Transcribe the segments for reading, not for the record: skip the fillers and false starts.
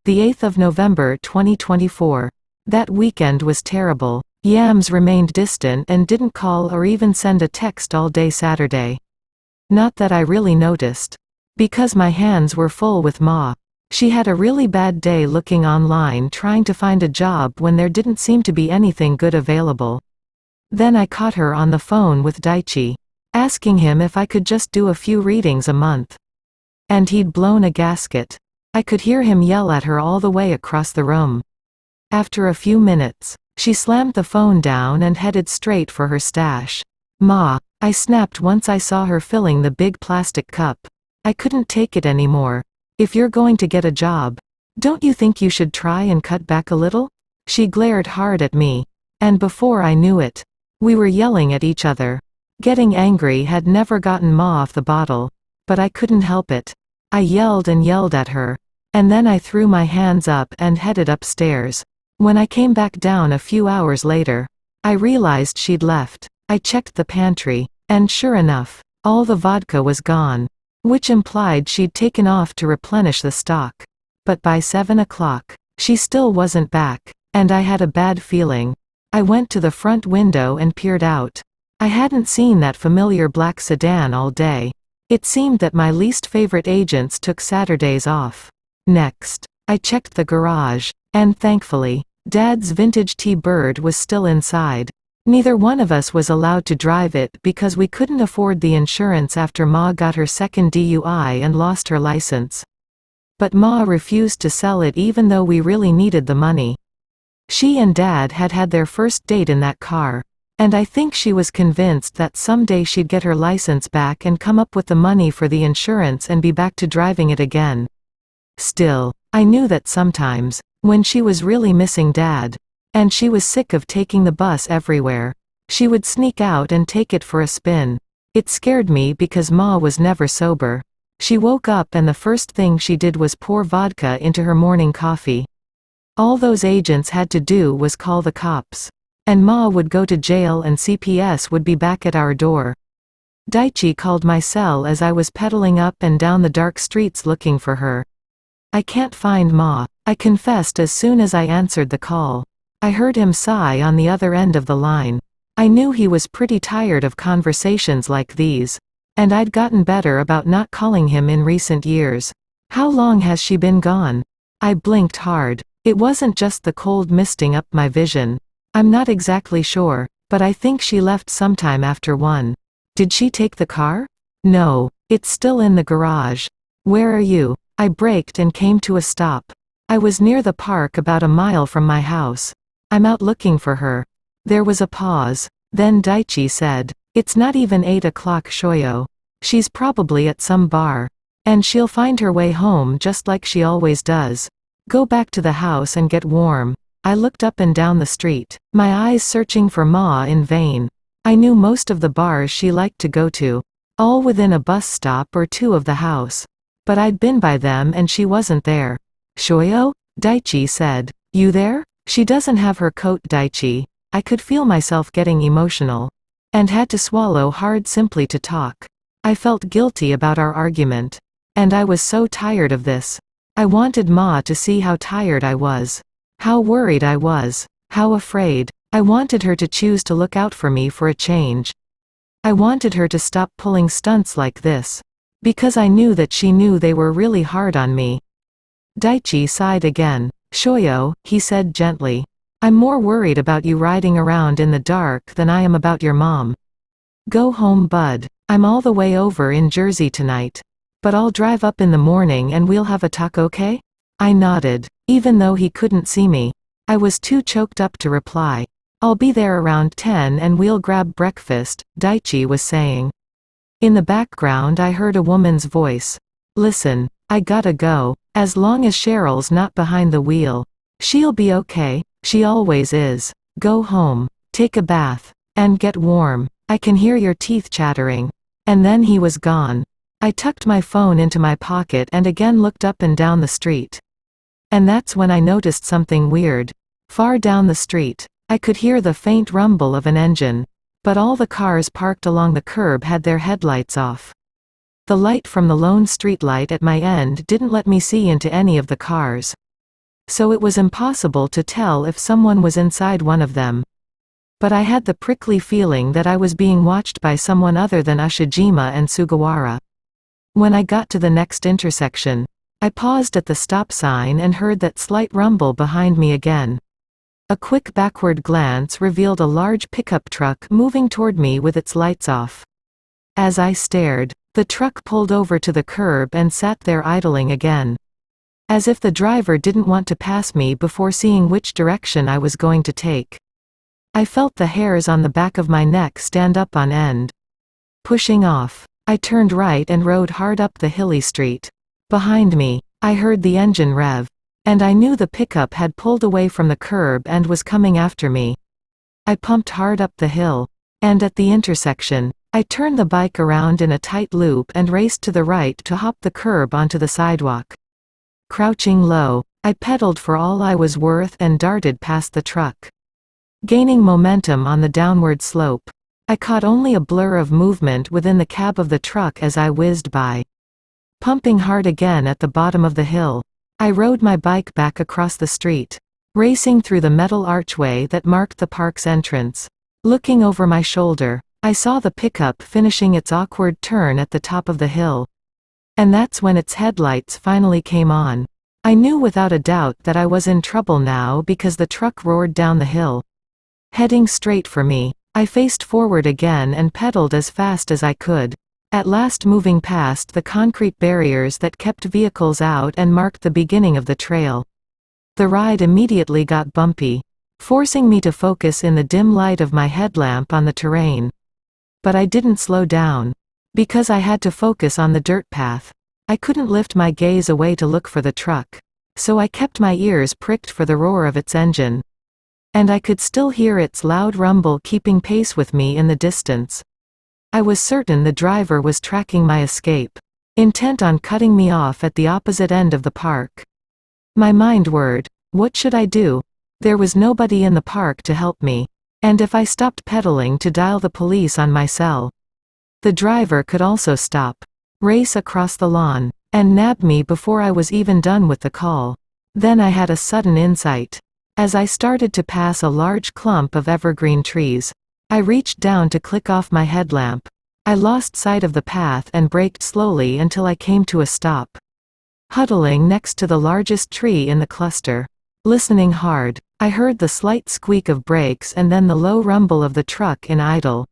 The 8th of November 2024. That weekend was terrible. Yams remained distant and didn't call or even send a text all day Saturday. Not that I really noticed. Because my hands were full with Ma. She had a really bad day looking online trying to find a job when there didn't seem to be anything good available. Then I caught her on the phone with Daichi, asking him if I could just do a few readings a month. And he'd blown a gasket. I could hear him yell at her all the way across the room. After a few minutes, she slammed the phone down and headed straight for her stash. Ma, I snapped once I saw her filling the big plastic cup. I couldn't take it anymore. If you're going to get a job, don't you think you should try and cut back a little? She glared hard at me. And before I knew it, we were yelling at each other. Getting angry had never gotten Ma off the bottle, but I couldn't help it. I yelled and yelled at her, and then I threw my hands up and headed upstairs. When I came back down a few hours later, I realized she'd left. I checked the pantry, and sure enough, all the vodka was gone, which implied she'd taken off to replenish the stock. But by 7 o'clock, she still wasn't back, and I had a bad feeling. I went to the front window and peered out. I hadn't seen that familiar black sedan all day. It seemed that my least favorite agents took Saturdays off. Next, I checked the garage, and thankfully, Dad's vintage T-Bird was still inside. Neither one of us was allowed to drive it because we couldn't afford the insurance after Ma got her second DUI and lost her license. But Ma refused to sell it even though we really needed the money. She and Dad had had their first date in that car, and I think she was convinced that someday she'd get her license back and come up with the money for the insurance and be back to driving it again. Still, I knew that sometimes, when she was really missing Dad, and she was sick of taking the bus everywhere, she would sneak out and take it for a spin. It scared me because Ma was never sober. She woke up and the first thing she did was pour vodka into her morning coffee. All those agents had to do was call the cops. And Ma would go to jail and CPS would be back at our door. Daichi called my cell as I was pedaling up and down the dark streets looking for her. I can't find Ma, I confessed as soon as I answered the call. I heard him sigh on the other end of the line. I knew he was pretty tired of conversations like these. And I'd gotten better about not calling him in recent years. How long has she been gone? I blinked hard. It wasn't just the cold misting up my vision. I'm not exactly sure, but I think she left sometime after 1. Did she take the car? No, it's still in the garage. Where are you? I braked and came to a stop. I was near the park about a mile from my house. I'm out looking for her. There was a pause. Then Daichi said, "It's not even 8 o'clock, Shoyo. She's probably at some bar. And she'll find her way home just like she always does. Go back to the house and get warm." I looked up and down the street, my eyes searching for Ma in vain. I knew most of the bars she liked to go to, all within a bus stop or 2 of the house. But I'd been by them and she wasn't there. "Shoyo?" Daichi said. "You there?" "She doesn't have her coat, Daichi." I could feel myself getting emotional, and had to swallow hard simply to talk. I felt guilty about our argument. And I was so tired of this. I wanted Ma to see how tired I was. How worried I was. How afraid. I wanted her to choose to look out for me for a change. I wanted her to stop pulling stunts like this. Because I knew that she knew they were really hard on me. Daichi sighed again. "Shoyo," he said gently. "I'm more worried about you riding around in the dark than I am about your mom. Go home, bud. I'm all the way over in Jersey tonight. But I'll drive up in the morning and we'll have a talk, okay?" I nodded, even though he couldn't see me. I was too choked up to reply. "I'll be there around 10 and we'll grab breakfast," Daichi was saying. In the background I heard a woman's voice. "Listen, I gotta go. As long as Cheryl's not behind the wheel. She'll be okay, she always is. Go home, take a bath, and get warm. I can hear your teeth chattering." And then he was gone. I tucked my phone into my pocket and again looked up and down the street. And that's when I noticed something weird. Far down the street, I could hear the faint rumble of an engine. But all the cars parked along the curb had their headlights off. The light from the lone streetlight at my end didn't let me see into any of the cars. so it was impossible to tell if someone was inside one of them. But I had the prickly feeling that I was being watched by someone other than Ushijima and Sugawara. When I got to the next intersection, I paused at the stop sign and heard that slight rumble behind me again. A quick backward glance revealed a large pickup truck moving toward me with its lights off. As I stared, the truck pulled over to the curb and sat there idling again. As if the driver didn't want to pass me before seeing which direction I was going to take. I felt the hairs on the back of my neck stand up on end. Pushing off, I turned right and rode hard up the hilly street. Behind me, I heard the engine rev, and I knew the pickup had pulled away from the curb and was coming after me. I pumped hard up the hill, and at the intersection, I turned the bike around in a tight loop and raced to the right to hop the curb onto the sidewalk. Crouching low, I pedaled for all I was worth and darted past the truck. Gaining momentum on the downward slope, I caught only a blur of movement within the cab of the truck as I whizzed by. Pumping hard again at the bottom of the hill, I rode my bike back across the street, racing through the metal archway that marked the park's entrance. Looking over my shoulder, I saw the pickup finishing its awkward turn at the top of the hill. And that's when its headlights finally came on. I knew without a doubt that I was in trouble now because the truck roared down the hill. Heading straight for me, I faced forward again and pedaled as fast as I could, at last moving past the concrete barriers that kept vehicles out and marked the beginning of the trail. The ride immediately got bumpy, forcing me to focus in the dim light of my headlamp on the terrain. But I didn't slow down. Because I had to focus on the dirt path, I couldn't lift my gaze away to look for the truck, so I kept my ears pricked for the roar of its engine. And I could still hear its loud rumble keeping pace with me in the distance. I was certain the driver was tracking my escape, intent on cutting me off at the opposite end of the park. My mind whirred, what should I do? There was nobody in the park to help me, and if I stopped pedaling to dial the police on my cell, the driver could also stop, race across the lawn, and nab me before I was even done with the call. Then I had a sudden insight. As I started to pass a large clump of evergreen trees, I reached down to click off my headlamp. I lost sight of the path and braked slowly until I came to a stop. Huddling next to the largest tree in the cluster, listening hard, I heard the slight squeak of brakes and then the low rumble of the truck in idle.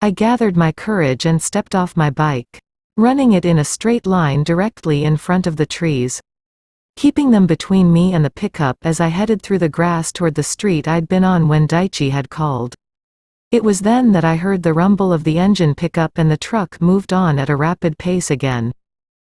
I gathered my courage and stepped off my bike, running it in a straight line directly in front of the trees, keeping them between me and the pickup as I headed through the grass toward the street I'd been on when Daichi had called. It was then that I heard the rumble of the engine pick up and the truck moved on at a rapid pace again.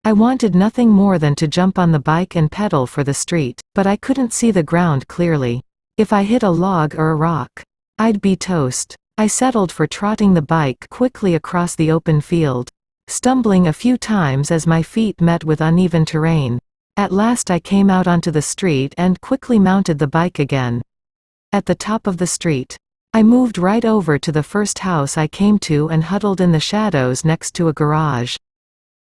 I wanted nothing more than to jump on the bike and pedal for the street, but I couldn't see the ground clearly. If I hit a log or a rock, I'd be toast. I settled for trotting the bike quickly across the open field, stumbling a few times as my feet met with uneven terrain. At last I came out onto the street and quickly mounted the bike again. At the top of the street, I moved right over to the first house I came to and huddled in the shadows next to a garage.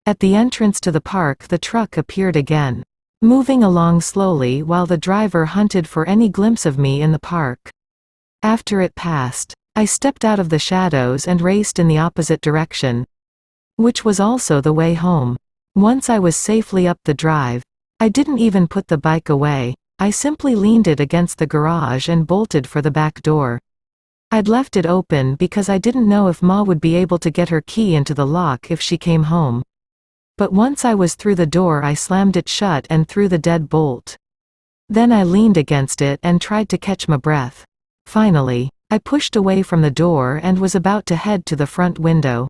At the entrance to the park the truck appeared again, moving along slowly while the driver hunted for any glimpse of me in the park. After it passed, I stepped out of the shadows and raced in the opposite direction, which was also the way home. Once I was safely up the drive, I didn't even put the bike away. I simply leaned it against the garage and bolted for the back door. I'd left it open because I didn't know if Ma would be able to get her key into the lock if she came home. But once I was through the door I slammed it shut and threw the dead bolt. Then I leaned against it and tried to catch my breath. Finally, I pushed away from the door and was about to head to the front window,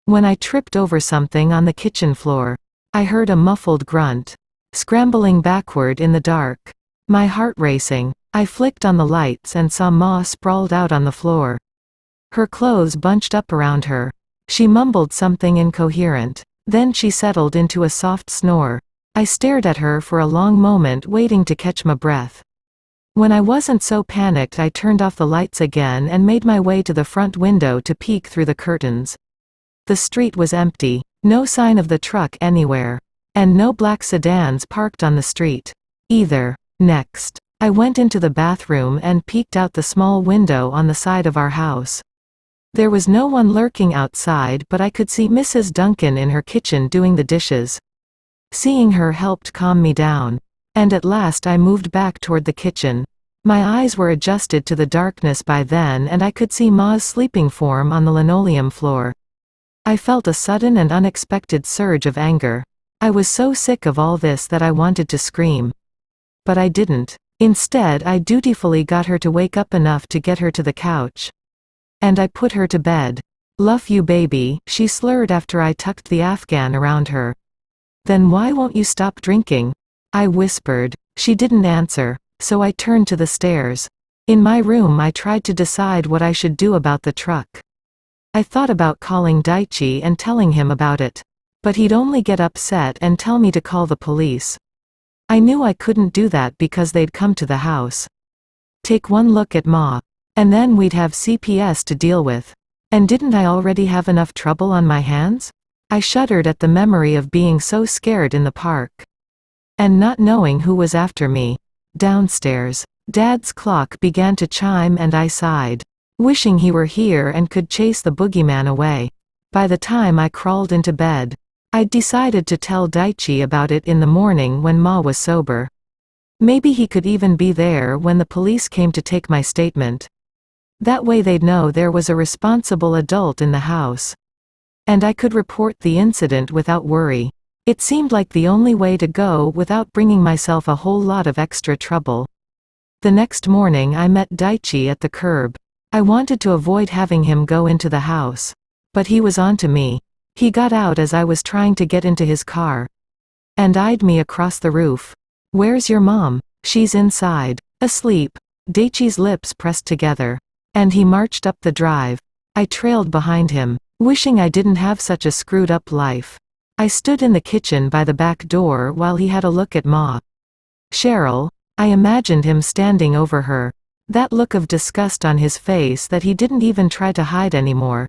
when I tripped over something on the kitchen floor. I heard a muffled grunt. Scrambling backward in the dark, my heart racing, I flicked on the lights and saw Ma sprawled out on the floor. Her clothes bunched up around her. She mumbled something incoherent. Then she settled into a soft snore. I stared at her for a long moment waiting to catch my breath. When I wasn't so panicked I turned off the lights again and made my way to the front window to peek through the curtains. The street was empty, no sign of the truck anywhere. And no black sedans parked on the street, either. Next, I went into the bathroom and peeked out the small window on the side of our house. There was no one lurking outside, but I could see Mrs. Duncan in her kitchen doing the dishes. Seeing her helped calm me down. And at last I moved back toward the kitchen. My eyes were adjusted to the darkness by then, and I could see Ma's sleeping form on the linoleum floor. I felt a sudden and unexpected surge of anger. I was so sick of all this that I wanted to scream. But I didn't. Instead, I dutifully got her to wake up enough to get her to the couch. And I put her to bed. "Love you, baby," she slurred after I tucked the Afghan around her. "Then why won't you stop drinking?" I whispered. She didn't answer, so I turned to the stairs. In my room, I tried to decide what I should do about the truck. I thought about calling Daichi and telling him about it. But he'd only get upset and tell me to call the police. I knew I couldn't do that because they'd come to the house. Take one look at Ma. And then we'd have CPS to deal with. And didn't I already have enough trouble on my hands? I shuddered at the memory of being so scared in the park. And not knowing who was after me. Downstairs, Dad's clock began to chime and I sighed, wishing he were here and could chase the boogeyman away. By the time I crawled into bed, I'd decided to tell Daichi about it in the morning when Ma was sober. Maybe he could even be there when the police came to take my statement. That way they'd know there was a responsible adult in the house. And I could report the incident without worry. It seemed like the only way to go without bringing myself a whole lot of extra trouble. The next morning I met Daichi at the curb. I wanted to avoid having him go into the house. But he was on to me. He got out as I was trying to get into his car. And eyed me across the roof. "Where's your mom?" "She's inside. Asleep." Daichi's lips pressed together. And he marched up the drive. I trailed behind him, wishing I didn't have such a screwed up life. I stood in the kitchen by the back door while he had a look at Ma. Cheryl, I imagined him standing over her. That look of disgust on his face that he didn't even try to hide anymore.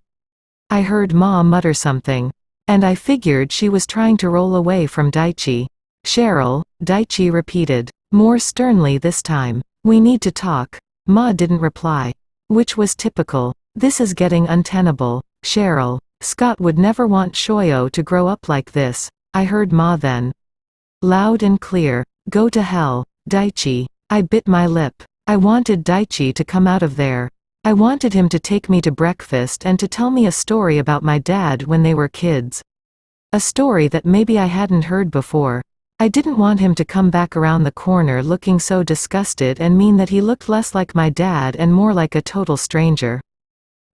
I heard Ma mutter something. And I figured she was trying to roll away from Daichi. "Cheryl," Daichi repeated, more sternly this time. "We need to talk." Ma didn't reply. Which was typical. "This is getting untenable, Cheryl. Scott would never want Shoyo to grow up like this," I heard Ma then. Loud and clear. "Go to hell, Daichi." I bit my lip. I wanted Daichi to come out of there. I wanted him to take me to breakfast and to tell me a story about my dad when they were kids. A story that maybe I hadn't heard before. I didn't want him to come back around the corner looking so disgusted and mean that he looked less like my dad and more like a total stranger.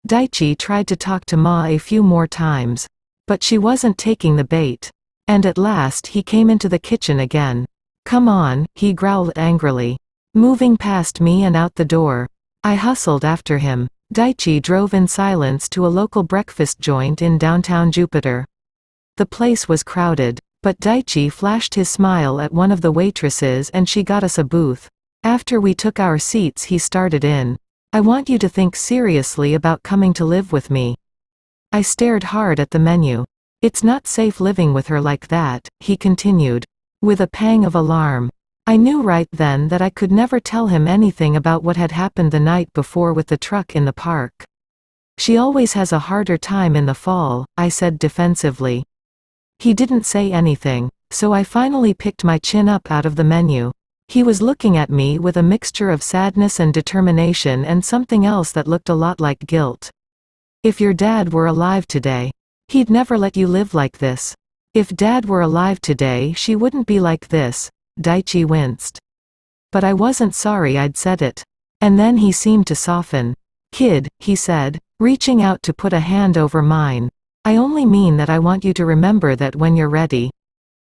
Daichi tried to talk to Ma a few more times. But she wasn't taking the bait. And at last he came into the kitchen again. "Come on," he growled angrily, moving past me and out the door. I hustled after him. Daichi drove in silence to a local breakfast joint in downtown Jupiter. The place was crowded, but Daichi flashed his smile at one of the waitresses and she got us a booth. After we took our seats, he started in. "I want you to think seriously about coming to live with me." I stared hard at the menu. "It's not safe living with her like that," he continued, with a pang of alarm. I knew right then that I could never tell him anything about what had happened the night before with the truck in the park. "She always has a harder time in the fall," I said defensively. He didn't say anything, so I finally picked my chin up out of the menu. He was looking at me with a mixture of sadness and determination and something else that looked a lot like guilt. "If your dad were alive today, he'd never let you live like this." "If Dad were alive today, she wouldn't be like this," Daichi winced. But I wasn't sorry I'd said it. And then he seemed to soften. "Kid," he said, reaching out to put a hand over mine. "I only mean that I want you to remember that when you're ready.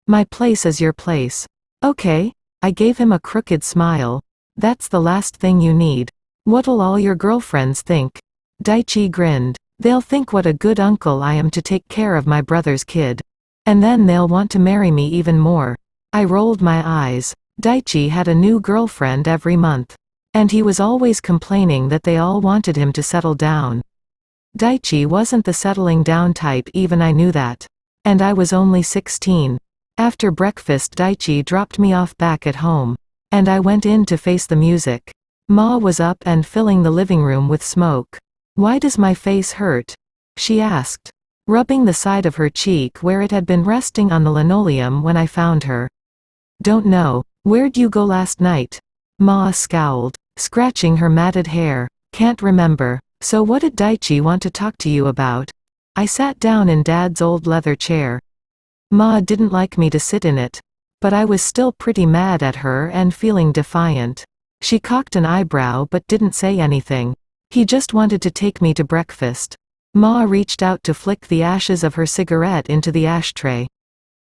My place is your place. Okay?" I gave him a crooked smile. "That's the last thing you need. What'll all your girlfriends think?" Daichi grinned. "They'll think what a good uncle I am to take care of my brother's kid. And then they'll want to marry me even more." I rolled my eyes. Daichi had a new girlfriend every month. And he was always complaining that they all wanted him to settle down. Daichi wasn't the settling down type, even I knew that. And I was only 16. After breakfast, Daichi dropped me off back at home. and I went in to face the music. Ma was up and filling the living room with smoke. "Why does my face hurt?" she asked, rubbing the side of her cheek where it had been resting on the linoleum when I found her. "Don't know. Where'd you go last night?" Ma scowled, scratching her matted hair. "Can't remember. So what did Daichi want to talk to you about?" I sat down in Dad's old leather chair. Ma didn't like me to sit in it, but I was still pretty mad at her and feeling defiant. She cocked an eyebrow but didn't say anything. "He just wanted to take me to breakfast." Ma reached out to flick the ashes of her cigarette into the ashtray.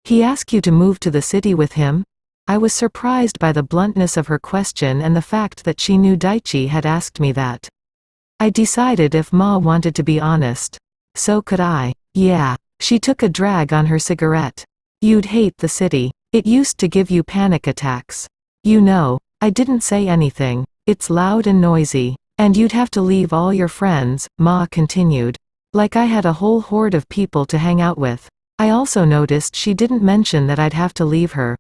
"He asked you to move to the city with him?" I was surprised by the bluntness of her question and the fact that she knew Daichi had asked me that. I decided if Ma wanted to be honest, so could I. "Yeah." She took a drag on her cigarette. "You'd hate the city. It used to give you panic attacks. You know." I didn't say anything. "It's loud and noisy. And you'd have to leave all your friends," Ma continued. "Like I had a whole horde of people to hang out with." I also noticed she didn't mention that I'd have to leave her,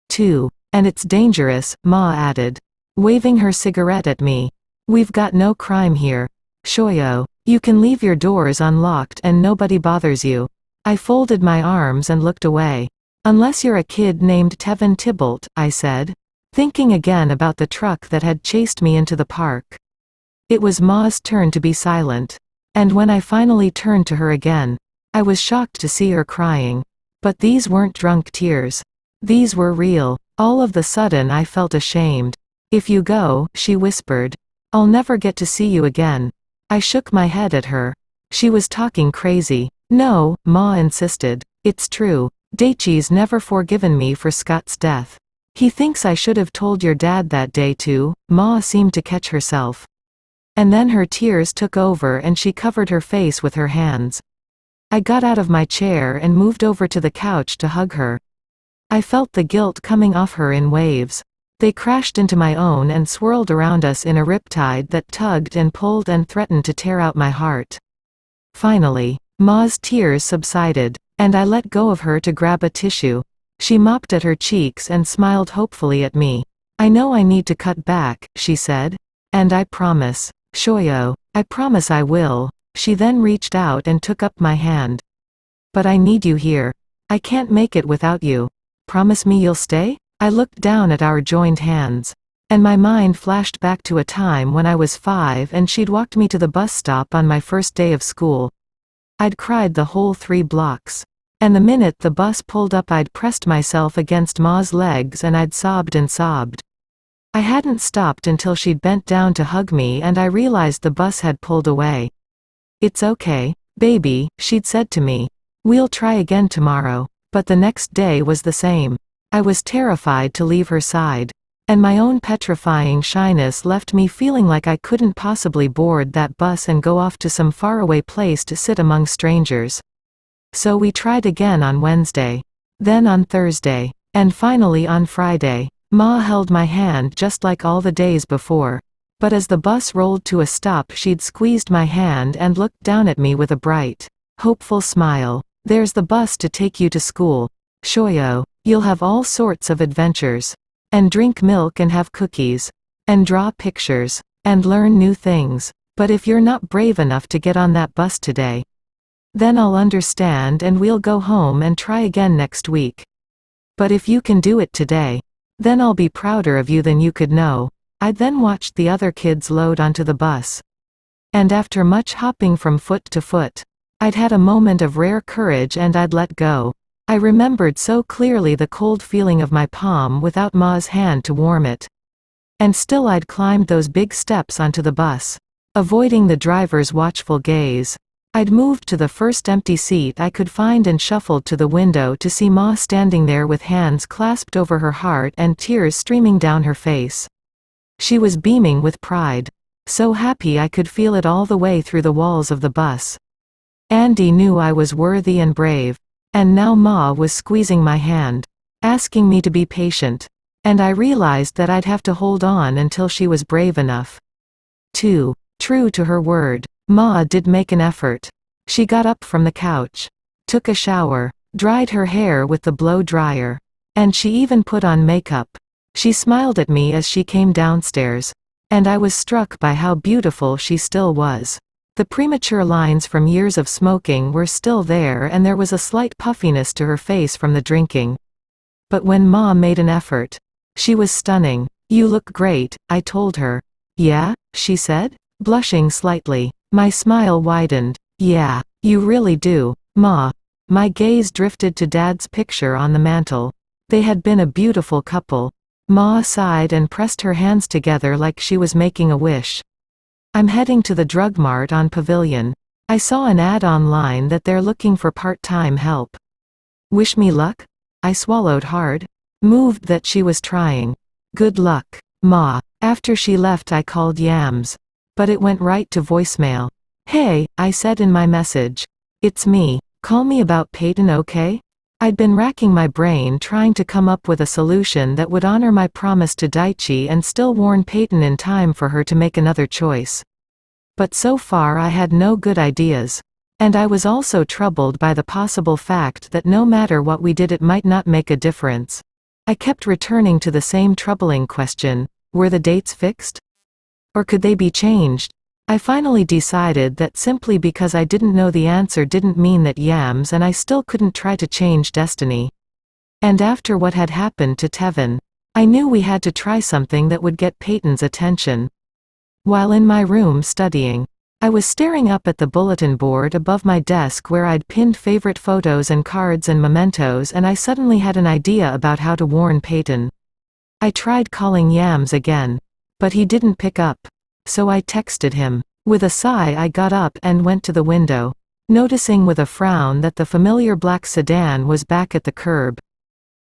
too. "And it's dangerous," Ma added, waving her cigarette at me. "We've got no crime here. Shoyo. You can leave your doors unlocked and nobody bothers you." I folded my arms and looked away. "Unless you're a kid named Tevin Tybalt," I said, thinking again about the truck that had chased me into the park. It was Ma's turn to be silent. And when I finally turned to her again, I was shocked to see her crying. But these weren't drunk tears. These were real. All of the sudden I felt ashamed. "If you go," she whispered, "I'll never get to see you again." I shook my head at her. She was talking crazy. "No," Ma insisted. "It's true. Daichi's never forgiven me for Scott's death. He thinks I should have told your dad that day too." Ma seemed to catch herself. And then her tears took over and she covered her face with her hands. I got out of my chair and moved over to the couch to hug her. I felt the guilt coming off her in waves. They crashed into my own and swirled around us in a riptide that tugged and pulled and threatened to tear out my heart. Finally, Ma's tears subsided, and I let go of her to grab a tissue. She mopped at her cheeks and smiled hopefully at me. "I know I need to cut back," she said. "And I promise. Shoyo, I promise I will." She then reached out and took up my hand. "But I need you here. I can't make it without you. Promise me you'll stay?" I looked down at our joined hands. And my mind flashed back to a time when I was 5 and she'd walked me to the bus stop on my first day of school. I'd cried the whole 3 blocks. And the minute the bus pulled up I'd pressed myself against Ma's legs and I'd sobbed and sobbed. I hadn't stopped until she'd bent down to hug me and I realized the bus had pulled away. "It's okay, baby," she'd said to me. "We'll try again tomorrow." But the next day was the same. I was terrified to leave her side. And my own petrifying shyness left me feeling like I couldn't possibly board that bus and go off to some faraway place to sit among strangers. So we tried again on Wednesday. Then on Thursday. And finally on Friday. Ma held my hand just like all the days before. But as the bus rolled to a stop she'd squeezed my hand and looked down at me with a bright, hopeful smile. "There's the bus to take you to school. Shoyo, you'll have all sorts of adventures. And drink milk and have cookies. And draw pictures. And learn new things. But if you're not brave enough to get on that bus today, then I'll understand and we'll go home and try again next week. But if you can do it today, then I'll be prouder of you than you could know." I then watched the other kids load onto the bus. And after much hopping from foot to foot, I'd had a moment of rare courage and I'd let go. I remembered so clearly the cold feeling of my palm without Ma's hand to warm it. And still I'd climbed those big steps onto the bus, avoiding the driver's watchful gaze. I'd moved to the first empty seat I could find and shuffled to the window to see Ma standing there with hands clasped over her heart and tears streaming down her face. She was beaming with pride. So happy I could feel it all the way through the walls of the bus. Andy knew I was worthy and brave. And now Ma was squeezing my hand, asking me to be patient. And I realized that I'd have to hold on until she was brave enough. 2. True to her word, Ma did make an effort. She got up from the couch, took a shower, dried her hair with the blow dryer. And she even put on makeup. She smiled at me as she came downstairs. And I was struck by how beautiful she still was. The premature lines from years of smoking were still there, and there was a slight puffiness to her face from the drinking. But when Ma made an effort, she was stunning. "You look great," I told her. "Yeah?" she said, blushing slightly. My smile widened. "Yeah, you really do, Ma." My gaze drifted to Dad's picture on the mantel. They had been a beautiful couple. Ma sighed and pressed her hands together like she was making a wish. "I'm heading to the drug mart on Pavilion. I saw an ad online that they're looking for part-time help. Wish me luck?" I swallowed hard. Moved that she was trying. "Good luck, Ma." After she left, I called Yams. But it went right to voicemail. "Hey," I said in my message. "It's me. Call me about Peyton, okay?" I'd been racking my brain trying to come up with a solution that would honor my promise to Daichi and still warn Peyton in time for her to make another choice. But so far I had no good ideas. And I was also troubled by the possible fact that no matter what we did, it might not make a difference. I kept returning to the same troubling question: were the dates fixed? Or could they be changed? I finally decided that simply because I didn't know the answer didn't mean that Yams and I still couldn't try to change destiny. And after what had happened to Tevin, I knew we had to try something that would get Peyton's attention. While in my room studying, I was staring up at the bulletin board above my desk where I'd pinned favorite photos and cards and mementos, and I suddenly had an idea about how to warn Peyton. I tried calling Yams again, but he didn't pick up. So I texted him. With a sigh, I got up and went to the window, noticing with a frown that the familiar black sedan was back at the curb.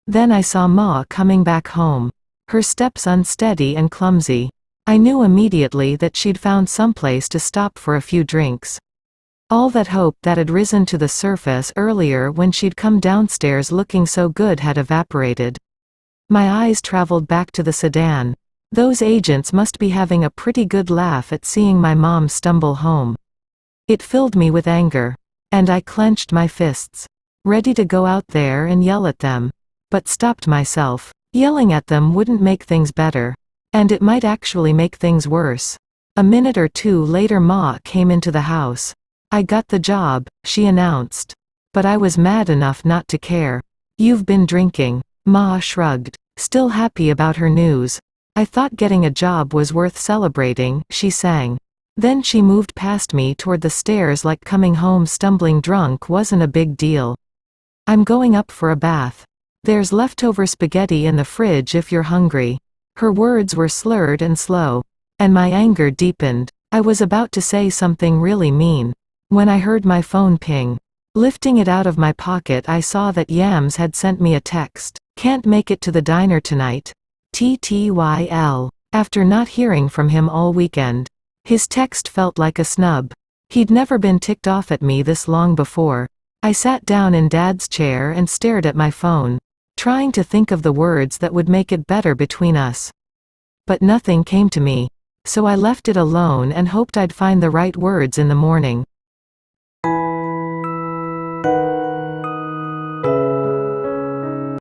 Then I saw Ma coming back home, her steps unsteady and clumsy. I knew immediately that she'd found someplace to stop for a few drinks. All that hope that had risen to the surface earlier when she'd come downstairs looking so good had evaporated. My eyes traveled back to the sedan. Those agents must be having a pretty good laugh at seeing my mom stumble home. It filled me with anger, and I clenched my fists, ready to go out there and yell at them, but stopped myself. Yelling at them wouldn't make things better, and it might actually make things worse. A minute or two later, Ma came into the house. "I got the job," she announced. But I was mad enough not to care. "You've been drinking." Ma shrugged, still happy about her news. "I thought getting a job was worth celebrating," she sang. Then she moved past me toward the stairs like coming home stumbling drunk wasn't a big deal. "I'm going up for a bath. There's leftover spaghetti in the fridge if you're hungry." Her words were slurred and slow, and my anger deepened. I was about to say something really mean, when I heard my phone ping. Lifting it out of my pocket, I saw that Yams had sent me a text. "Can't make it to the diner tonight. TTYL. After not hearing from him all weekend. His text felt like a snub. He'd never been ticked off at me this long before. I sat down in Dad's chair and stared at my phone, trying to think of the words that would make it better between us. But nothing came to me. So I left it alone and hoped I'd find the right words in the morning.